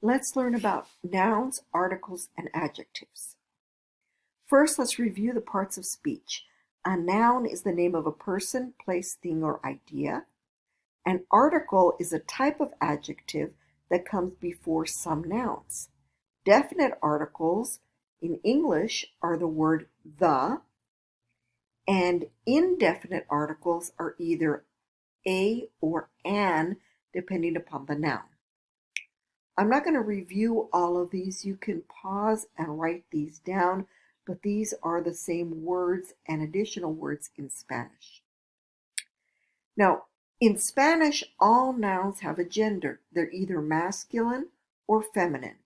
Let's learn about nouns, articles, and adjectives. First, let's review the parts of speech. A noun is the name of a person, place, thing, or idea. An article is a type of adjective that comes before some nouns. Definite articles in English are the word the, and indefinite articles are either a or an, depending upon the noun. I'm not going to review all of these. You can pause and write these down, but these are the same words and additional words in Spanish. Now, in Spanish, all nouns have a gender. They're either masculine or feminine.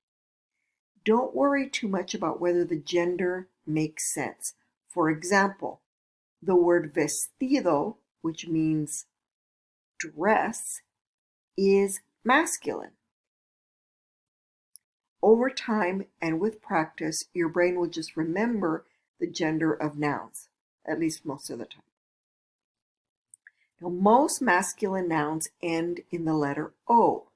Don't worry too much about whether the gender makes sense. For example, the word vestido, which means dress, is masculine. Over time and with practice, your brain will just remember the gender of nouns, at least most of the time. Now, most masculine nouns end in the letter O.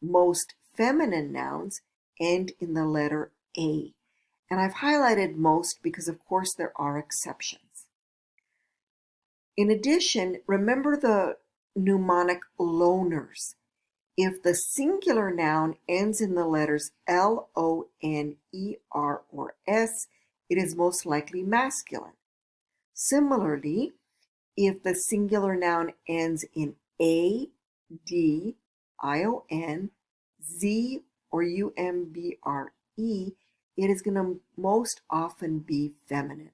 Most feminine nouns end in the letter A. And I've highlighted most because, of course, there are exceptions. In addition, remember the mnemonic loners. If the singular noun ends in the letters L, O, N, E, R, or S, it is most likely masculine. Similarly, if the singular noun ends in A, D, I, O, N, Z, or U, M, B, R, E, it is going to most often be feminine.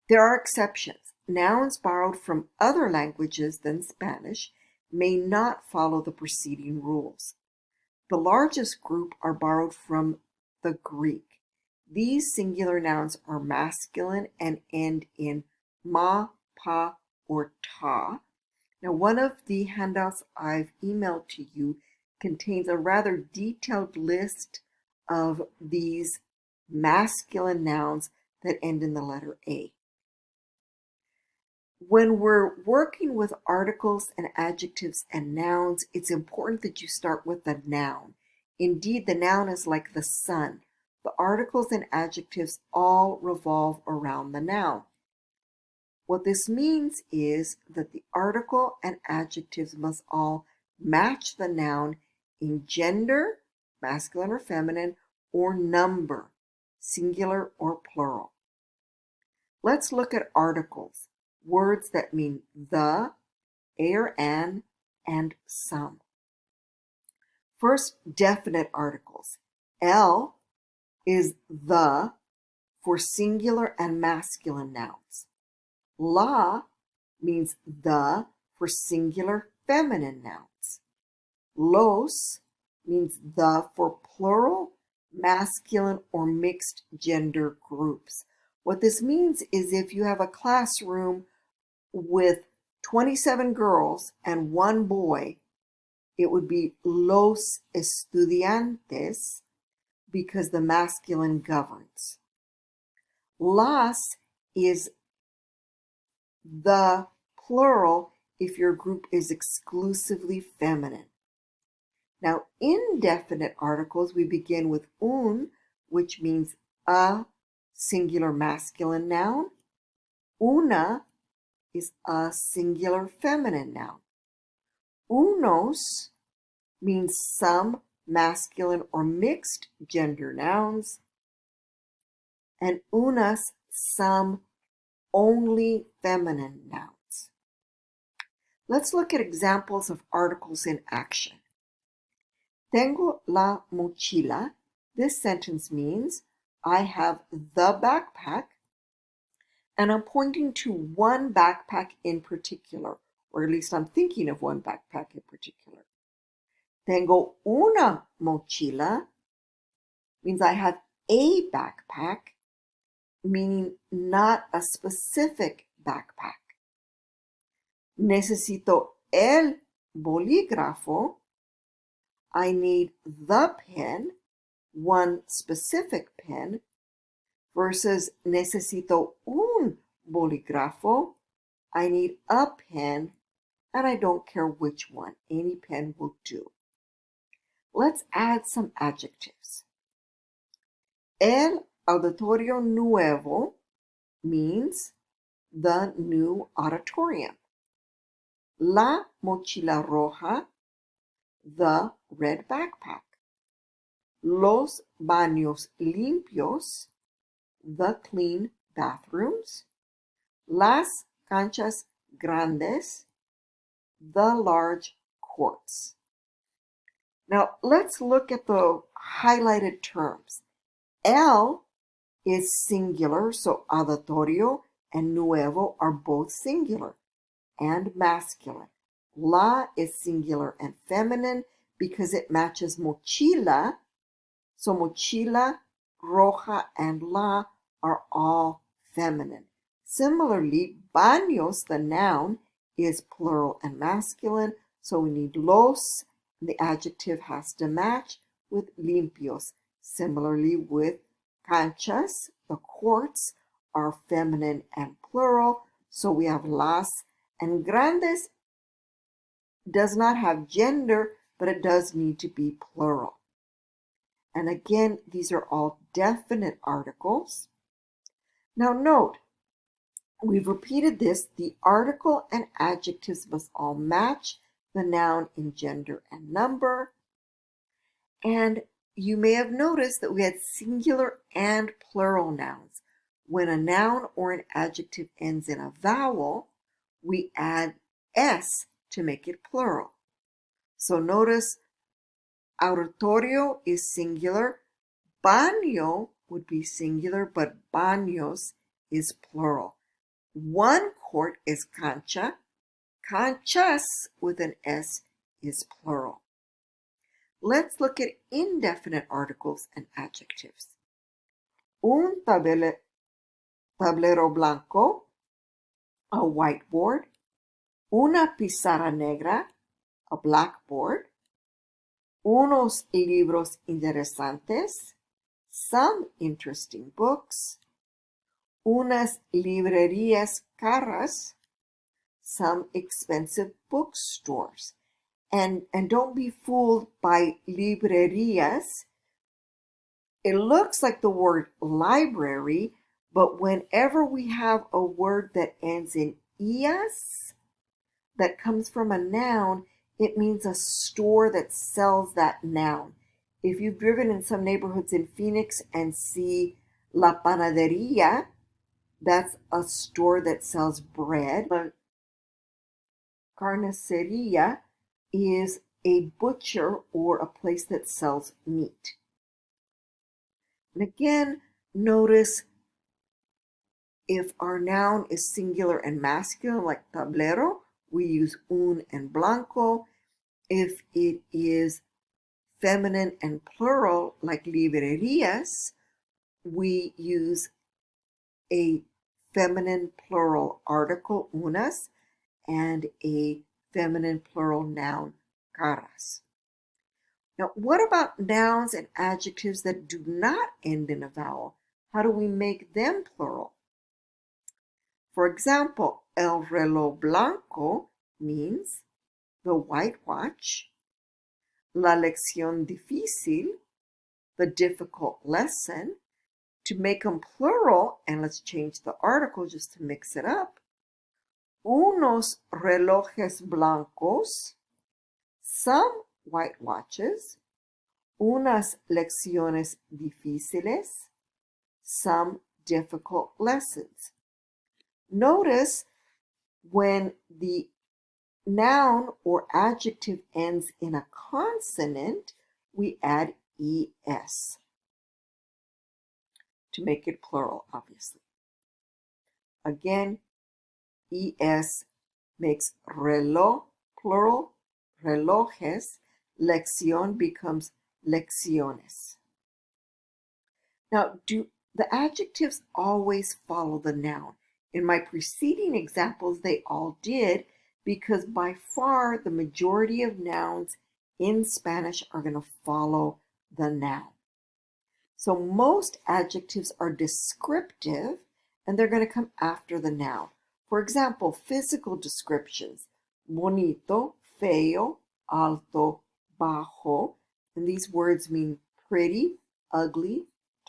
There are exceptions. Nouns borrowed from other languages than Spanish may not follow the preceding rules. The largest group are borrowed from the Greek. These singular nouns are masculine and end in ma, pa, or ta. Now, one of the handouts I've emailed to you contains a rather detailed list of these masculine nouns that end in the letter A. When we're working with articles and adjectives and nouns, it's important that you start with the noun. Indeed, the noun is like the sun. The articles and adjectives all revolve around the noun. What this means is that the article and adjectives must all match the noun in gender, masculine or feminine, or number, singular or plural. Let's look at articles. Words that mean the, a or an, and some. First, definite articles. L is the for singular and masculine nouns. La means the for singular feminine nouns. Los means the for plural, masculine, or mixed gender groups. What this means is if you have a classroom with 27 girls and one boy, it would be los estudiantes because the masculine governs. Las is the plural if your group is exclusively feminine. Now, indefinite articles, we begin with un, which means a singular masculine noun. Una is a singular feminine noun. Unos means some masculine or mixed gender nouns. And unas, some only feminine nouns. Let's look at examples of articles in action. Tengo la mochila. This sentence means I have the backpack, and I'm pointing to one backpack in particular, or at least I'm thinking of one backpack in particular. Tengo una mochila means I have a backpack, meaning not a specific backpack. Necesito el bolígrafo. I need the pen, one specific pen, versus necesito un bolígrafo. I need a pen, and I don't care which one. Any pen will do. Let's add some adjectives. El auditorio nuevo means the new auditorium. La mochila roja, the red backpack. Los baños limpios, the clean bathrooms. Las canchas grandes, the large courts. Now let's look at the highlighted terms. El is singular, so auditorio and nuevo are both singular and masculine. La is singular and feminine because it matches mochila, so mochila, roja, and la are all feminine. Similarly, baños, the noun, is plural and masculine, so we need los, and the adjective has to match with limpios. Similarly with canchas, the courts are feminine and plural, so we have las, and grandes does not have gender, but it does need to be plural. And again, these are all definite articles. Now note, we've repeated this, the article and adjectives must all match the noun in gender and number. And you may have noticed that we had singular and plural nouns. When a noun or an adjective ends in a vowel, we add s to make it plural. So notice auditorio is singular, baño would be singular, but baños is plural. One court is cancha, canchas with an s is plural. Let's look at indefinite articles and adjectives. Un tablero blanco, a whiteboard. Una pizarra negra, a blackboard. Unos libros interesantes, some interesting books. Unas librerías caras, some expensive bookstores. And don't be fooled by librerías. It looks like the word library, but whenever we have a word that ends in ias, that comes from a noun, it means a store that sells that noun. If you've driven in some neighborhoods in Phoenix and see La Panadería, that's a store that sells bread. La Carnicería is a butcher or a place that sells meat. And again, notice if our noun is singular and masculine, like tablero, we use un and blanco. If it is feminine and plural, like librerías, we use a feminine plural article, unas, and a feminine plural noun, caras. Now, what about nouns and adjectives that do not end in a vowel? How do we make them plural? For example, el reloj blanco means the white watch. La lección difícil, the difficult lesson. To make them plural, and let's change the article just to mix it up. Unos relojes blancos, some white watches. Unas lecciones difíciles, some difficult lessons. Notice when the noun or adjective ends in a consonant, we add es to make it plural, obviously. Again, es makes reloj plural, relojes. Lección becomes lecciones. Now, do the adjectives always follow the noun? In my preceding examples, they all did, because by far the majority of nouns in Spanish are going to follow the noun. So most adjectives are descriptive, and they're going to come after the noun. For example, physical descriptions, bonito, feo, alto, bajo, and and these words mean pretty, ugly,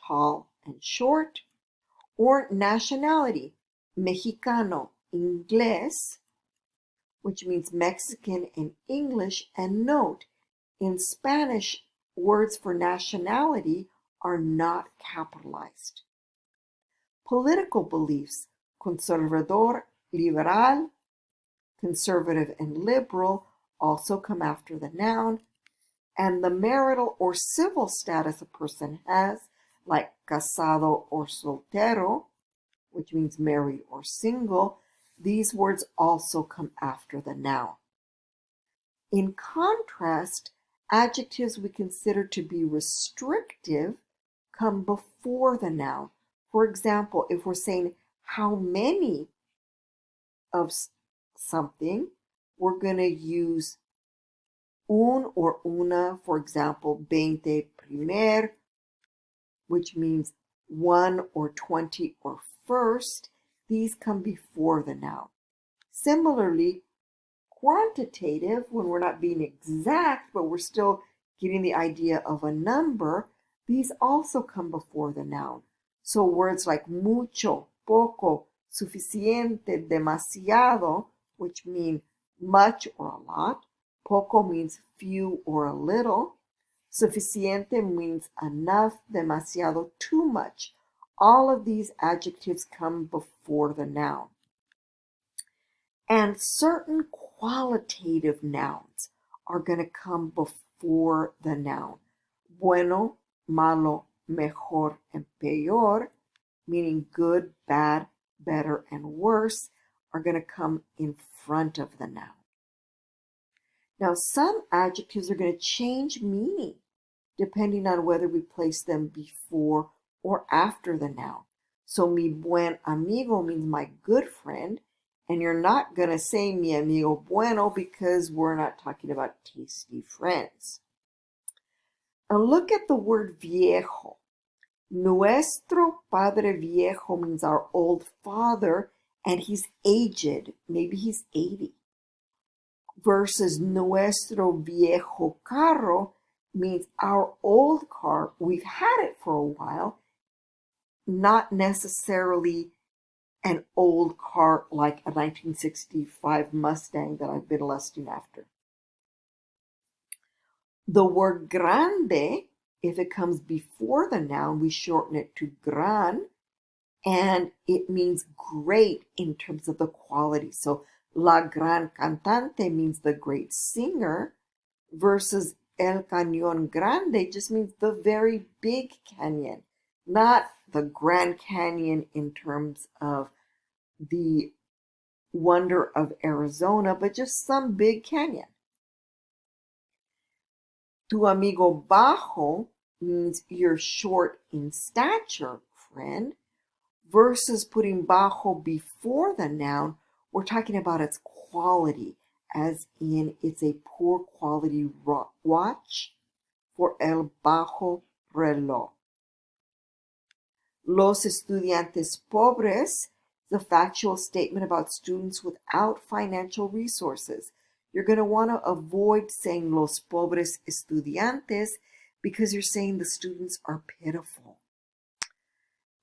tall, and short. Or nationality, Mexicano, Inglés, which means Mexican in English. And note, in Spanish, words for nationality are not capitalized. Political beliefs, conservador, liberal, conservative and liberal, also come after the noun. And the marital or civil status a person has, like casado or soltero, which means married or single, these words also come after the noun. In contrast, adjectives we consider to be restrictive come before the noun. For example, if we're saying how many of something, we're going to use un or una, for example, 20 primer, which means 1 or 20 or first. These come before the noun. Similarly, quantitative, when we're not being exact, but we're still getting the idea of a number, these also come before the noun. So words like mucho, poco, suficiente, demasiado, which mean much or a lot. Poco means few or a little. Suficiente means enough, demasiado, too much. All of these adjectives come before the noun. And certain qualitative nouns are going to come before the noun. Bueno, malo, mejor, and peor, meaning good, bad, better, and worse, are going to come in front of the noun. Now, some adjectives are going to change meaning depending on whether we place them before or after the noun. So, mi buen amigo means my good friend, and you're not going to say mi amigo bueno because we're not talking about tasty friends. Now, look at the word viejo. Nuestro padre viejo means our old father, and he's aged. Maybe he's 80. Versus nuestro viejo carro means our old car. We've had it for a while, not necessarily an old car like a 1965 Mustang that I've been lusting after. The word grande, if it comes before the noun, we shorten it to gran, and it means great in terms of the quality. So la gran cantante means the great singer, versus el cañón grande just means the very big canyon, not the Grand Canyon in terms of the wonder of Arizona, but just some big canyon. Tu amigo bajo means you're short in stature, friend, versus putting bajo before the noun, we're talking about its quality, as in it's a poor quality watch, for el bajo reloj. Los estudiantes pobres, the factual statement about students without financial resources. You're going to want to avoid saying los pobres estudiantes because you're saying the students are pitiful.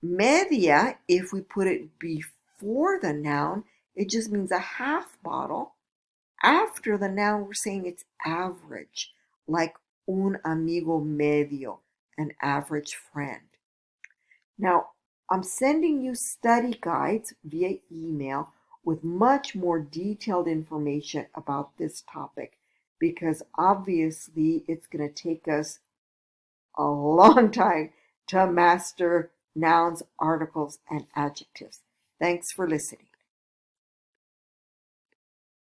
Media, if we put it before the noun, it just means a half bottle. After the noun, we're saying it's average, like un amigo medio, an average friend. Now, I'm sending you study guides via email with much more detailed information about this topic because obviously it's going to take us a long time to master nouns, articles, and adjectives. Thanks for listening.